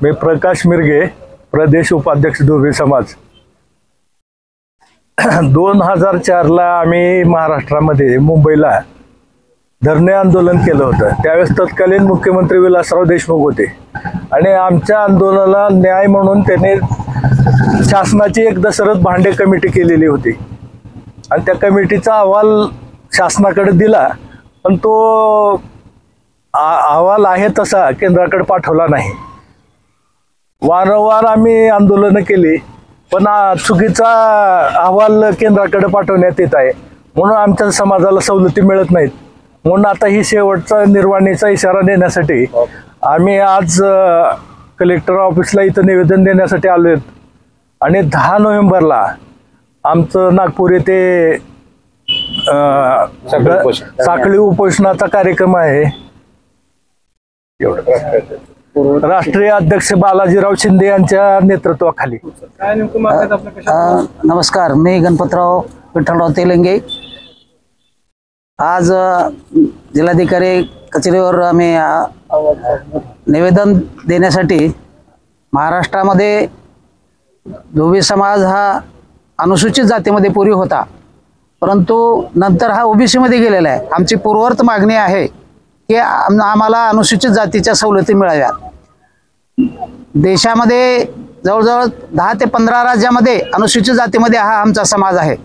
मी प्रकाश मिरगे, प्रदेश उपाध्यक्ष धोबी समाज। 2004ला आम्ही महाराष्ट्रामध्ये मुंबईला धरणे आंदोलन केलं होतं। त्यावेळेस तत्कालीन मुख्यमंत्री विलासराव देशमुख होते आणि आमच्या आंदोलनाला न्याय म्हणून त्यांनी शासनाची एक दशरथ भांडे कमिटी केलेली होती आणि त्या कमिटीचा अहवाल शासनाकडे दिला, पण तो अहवाल आहे तसा केंद्राकडे पाठवला नाही। वारंवार आम्ही आंदोलनं केली, पण चुकीचा अहवाल केंद्राकडे पाठवण्यात येत आहे, म्हणून आमच्या समाजाला सवलती मिळत नाहीत। म्हणून आता ही शेवटचा निर्वाणीचा इशारा देण्यासाठी आम्ही आज कलेक्टर ऑफिसला इथं निवेदन देण्यासाठी आलोय आणि 10 नोव्हेंबरला आमचं नागपूर येथे साखळी उपोषणाचा कार्यक्रम आहे। राष्ट्रीय अध्यक्ष बालाजीराव शिंदे यांच्या नेतृत्वाखाली। नमस्कार, मी गणपतराव विठ्ठलराव तेलंगे। आज जिल्हाधिकारी कचेरीवर आम्ही निवेदन देण्यासाठी महाराष्ट्रामध्ये धोबी समाज हा अनुसूचित जातीमध्ये पूर्वी होता, परंतु नंतर हा ओबीसी मध्ये गेलेला आहे। आमची पूर्ववर्त मागणी आहे की आम्हाला अनुसूचित जातीच्या सवलती मिळाव्यात। देशामध्ये जवळजवळ 10 ते 15 राज्यामध्ये अनुसूचित जातीमध्ये हा आमचा समाज आहे,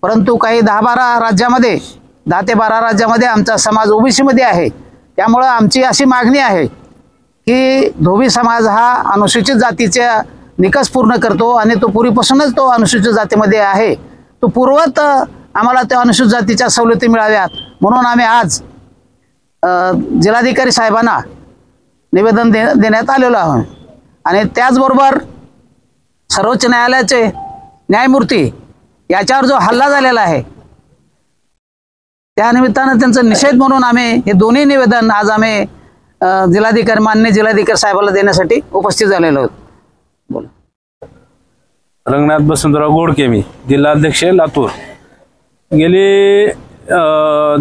परंतु काही 10-12 राज्यामध्ये 10 ते 12 राज्यामध्ये आमचा समाज ओबीसी मध्ये आहे। त्यामुळे आमची अशी मागणी आहे की धोबी समाज हा अनुसूचित जातीचा निकष पूर्ण करतो आणि तो पूर्वीपासूनच तो अनुसूचित जातीमध्ये आहे, तो पूर्वत आम्हाला त्या अनुसूचित जातीच्या सवलती मिळाव्यात म्हणून आम्ही आज जिल्हाधिकारी साहेबांना निवेदन देण्यात आलेलो आहोत। आणि त्याचबरोबर सर्वोच्च न्यायालयाचे न्यायमूर्ती याच्यावर जो हल्ला झालेला आहे त्या निमित्तानं त्यांचा निषेध म्हणून आम्ही हे दोन्ही निवेदन आज आम्ही जिल्हाधिकारी माननीय जिल्हाधिकारी साहेबांना देण्यासाठी उपस्थित झालेलो आहोत। बोला। रंगनाथ बसवंतराव गोडके, मी जिल्हाध्यक्ष लातूर। गेली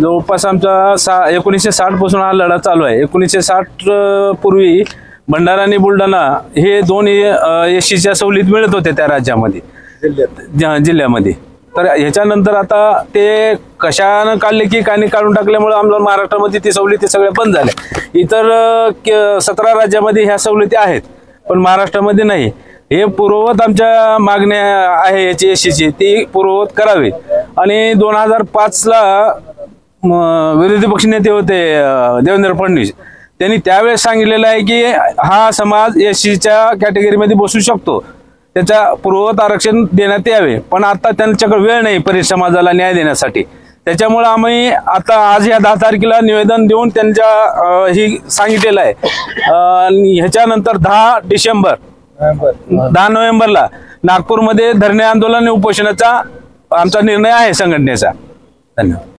जवळपास आमचा 1960 पासून हा लढा चालू आहे। 1960 पूर्वी भंडारा आणि बुलढाणा हे दोन एससीच्या सवलती मिळत होते त्या राज्यामध्ये, जिल्ह्यामध्ये। तर ह्याच्यानंतर आता ते कशानं काढले की कानी काढून टाकल्यामुळे आम्हाला महाराष्ट्रामध्ये ती सवलती सगळ्या बंद झाल्या। इतर 17 राज्यामध्ये ह्या सवलती आहेत, पण महाराष्ट्रामध्ये नाही। हे पूर्ववत आमच्या मागण्या आहे याची एससीची, ती पूर्ववत करावी। आणि 2005ला विरोधी पक्ष नेते होते देवेंद्र फडणवीस, त्यांनी त्यावेळेस सांगितलेलं आहे की हा समाज एससीच्या कॅटेगरीमध्ये बसू शकतो, त्याचा पूर्ववत आरक्षण देण्यात यावे। पण आता त्यांच्याकडे वेळ नाही परिशिष्ट समाजाला न्याय देण्यासाठी। त्याच्यामुळे आम्ही आता आज या 10 तारखेला निवेदन देऊन त्यांच्या ही सांगितलेलं आहे। ह्याच्यानंतर 10 नोव्हेंबरला नागपूरमध्ये धरणे आंदोलन उपोषणाचा आमचा निर्णय आहे संघटनेचा। धन्यवाद।